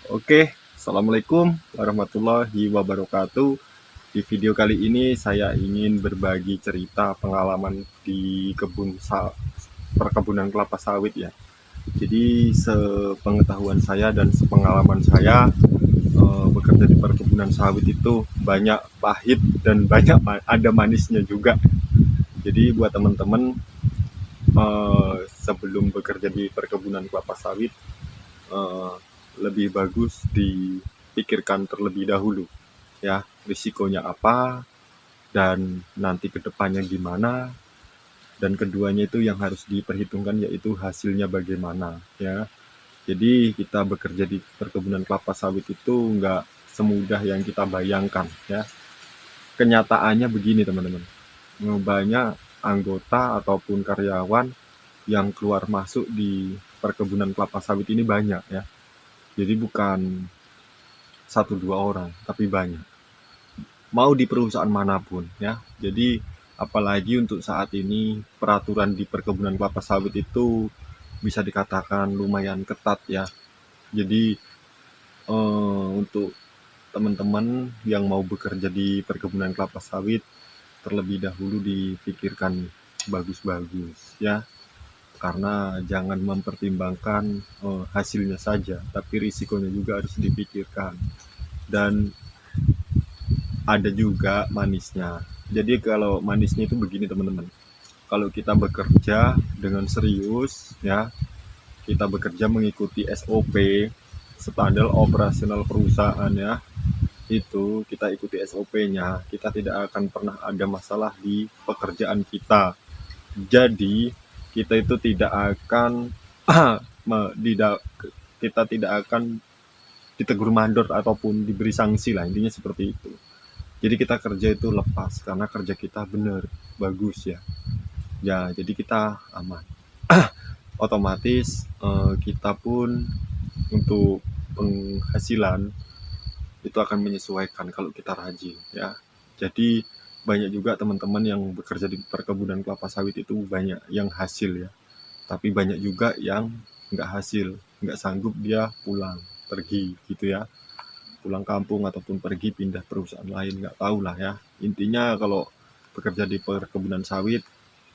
Oke, Assalamualaikum warahmatullahi wabarakatuh. Di video kali ini saya ingin berbagi cerita pengalaman di perkebunan kelapa sawit ya. Jadi sepengetahuan saya dan sepengalaman saya bekerja di perkebunan sawit itu banyak pahit dan banyak ada manisnya juga. Jadi buat teman-teman sebelum bekerja di perkebunan kelapa sawit eh, lebih bagus dipikirkan terlebih dahulu ya, risikonya apa dan nanti kedepannya gimana, dan keduanya itu yang harus diperhitungkan yaitu hasilnya bagaimana ya. Jadi kita bekerja di perkebunan kelapa sawit itu nggak semudah yang kita bayangkan ya. Kenyataannya begini teman-teman, banyak anggota ataupun karyawan yang keluar masuk di perkebunan kelapa sawit ini banyak ya. Jadi bukan satu dua orang tapi banyak, mau di perusahaan manapun ya. Jadi apalagi untuk saat ini peraturan di perkebunan kelapa sawit itu bisa dikatakan lumayan ketat ya. Jadi untuk teman-teman yang mau bekerja di perkebunan kelapa sawit terlebih dahulu dipikirkan bagus-bagus ya, karena jangan mempertimbangkan hasilnya saja tapi risikonya juga harus dipikirkan. Dan ada juga manisnya. Jadi kalau manisnya itu begini teman-teman. Kalau kita bekerja dengan serius ya, kita bekerja mengikuti SOP, standar operasional perusahaan ya, itu kita ikuti SOP-nya, kita tidak akan pernah ada masalah di pekerjaan kita. Jadi kita itu tidak akan kita tidak akan ditegur mandor ataupun diberi sanksi lah, intinya seperti itu. Jadi kita kerja itu lepas karena kerja kita benar, bagus ya. Ya, jadi kita aman. Otomatis kita pun untuk penghasilan itu akan menyesuaikan kalau kita rajin ya. Jadi banyak juga teman-teman yang bekerja di perkebunan kelapa sawit itu banyak yang hasil ya. Tapi banyak juga yang nggak hasil, nggak sanggup, dia pulang, pergi gitu ya. Pulang kampung ataupun pergi pindah perusahaan lain, nggak tahu lah ya. Intinya kalau bekerja di perkebunan sawit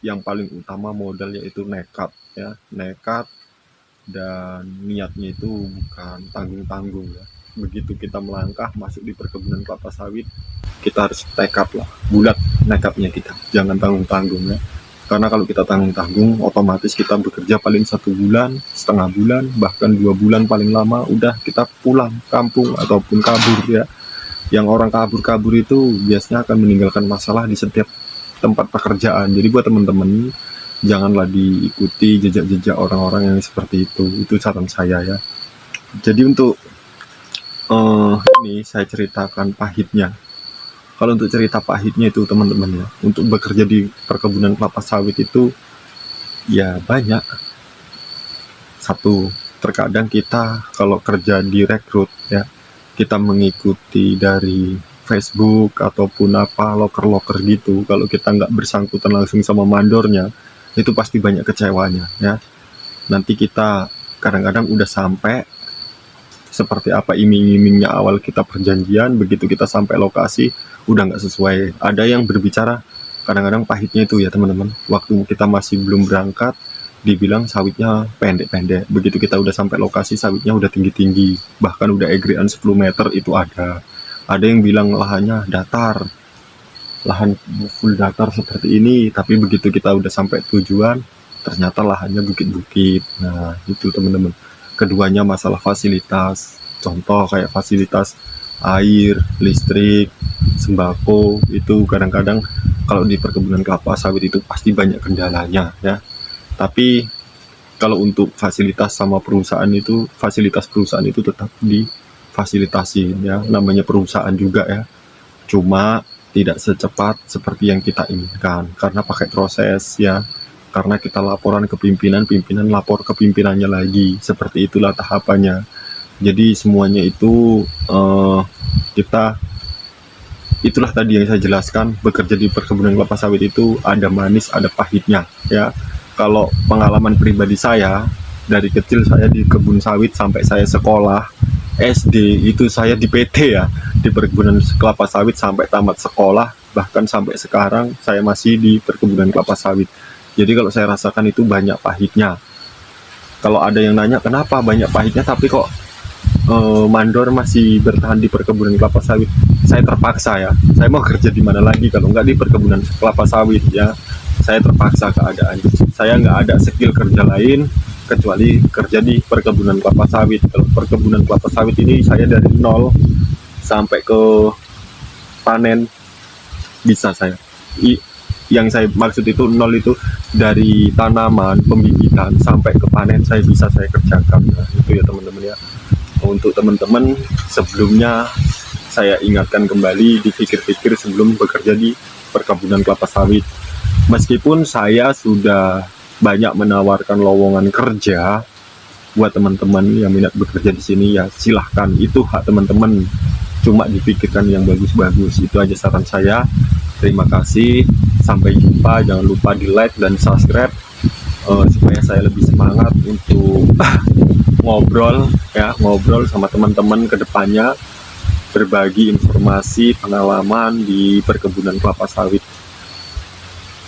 yang paling utama modal yaitu nekat ya, nekat dan niatnya itu bukan tanggung-tanggung ya. Begitu kita melangkah masuk di perkebunan kelapa sawit, kita harus tekad lah, bulat nekatnya kita, jangan tanggung-tanggung ya. Karena kalau kita tanggung-tanggung, otomatis kita bekerja paling 1 bulan, setengah bulan, bahkan 2 bulan paling lama, udah kita pulang kampung ataupun kabur ya. Yang orang kabur-kabur itu biasanya akan meninggalkan masalah di setiap tempat pekerjaan. Jadi buat teman-teman, janganlah diikuti jejak-jejak orang-orang yang seperti itu. Itu saran saya ya. Jadi untuk ini saya ceritakan pahitnya. Kalau untuk cerita pahitnya itu teman-teman ya, untuk bekerja di perkebunan kelapa sawit itu ya banyak. Satu, terkadang kita kalau kerja direkrut ya, kita mengikuti dari Facebook ataupun apa loker-loker gitu. Kalau kita nggak bersangkutan langsung sama mandornya, itu pasti banyak kecewanya ya. Nanti kita kadang-kadang udah sampai seperti apa iming-imingnya awal kita perjanjian, begitu kita sampai lokasi udah nggak sesuai. Ada yang berbicara kadang-kadang pahitnya itu ya teman-teman, waktu kita masih belum berangkat dibilang sawitnya pendek-pendek, begitu kita udah sampai lokasi sawitnya udah tinggi-tinggi, bahkan udah egrean 10 meter itu ada yang bilang lahannya datar, lahan full datar seperti ini, tapi begitu kita udah sampai tujuan ternyata lahannya bukit-bukit. Nah itu teman-teman, keduanya masalah fasilitas, contoh kayak fasilitas air, listrik, sembako, itu kadang-kadang kalau di perkebunan kelapa sawit itu pasti banyak kendalanya ya. Tapi kalau untuk fasilitas sama perusahaan itu, fasilitas perusahaan itu tetap difasilitasi ya, namanya perusahaan juga ya. Cuma tidak secepat seperti yang kita inginkan karena pakai proses ya. Karena kita laporan ke pimpinan, pimpinan lapor ke pimpinannya lagi. Seperti itulah tahapannya. Jadi semuanya itu kita, itulah tadi yang saya jelaskan, bekerja di perkebunan kelapa sawit itu ada manis, ada pahitnya ya. Kalau pengalaman pribadi saya, dari kecil saya di kebun sawit sampai saya sekolah, SD itu saya di PT ya, di perkebunan kelapa sawit sampai tamat sekolah, bahkan sampai sekarang saya masih di perkebunan kelapa sawit. Jadi kalau saya rasakan itu banyak pahitnya. Kalau ada yang nanya kenapa banyak pahitnya tapi kok mandor masih bertahan di perkebunan kelapa sawit, saya terpaksa ya. Saya mau kerja di mana lagi kalau nggak di perkebunan kelapa sawit ya. Saya terpaksa keadaan. Saya nggak ada skill kerja lain kecuali kerja di perkebunan kelapa sawit. Kalau perkebunan kelapa sawit ini saya dari nol sampai ke panen bisa saya. Yang saya maksud itu nol itu dari tanaman pembibitan sampai ke panen saya kerjakan. Nah, itu ya teman-teman ya. Untuk teman-teman sebelumnya saya ingatkan kembali, dipikir-pikir sebelum bekerja di perkebunan kelapa sawit. Meskipun saya sudah banyak menawarkan lowongan kerja buat teman-teman yang minat bekerja di sini, ya silahkan, itu hak teman-teman. Cuma dipikirkan yang bagus-bagus, itu aja saran saya. Terima kasih, sampai jumpa. Jangan lupa di like dan subscribe supaya saya lebih semangat untuk ngobrol sama teman-teman ke depannya, berbagi informasi pengalaman di perkebunan kelapa sawit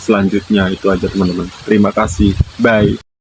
selanjutnya. Itu aja teman-teman, terima kasih, bye.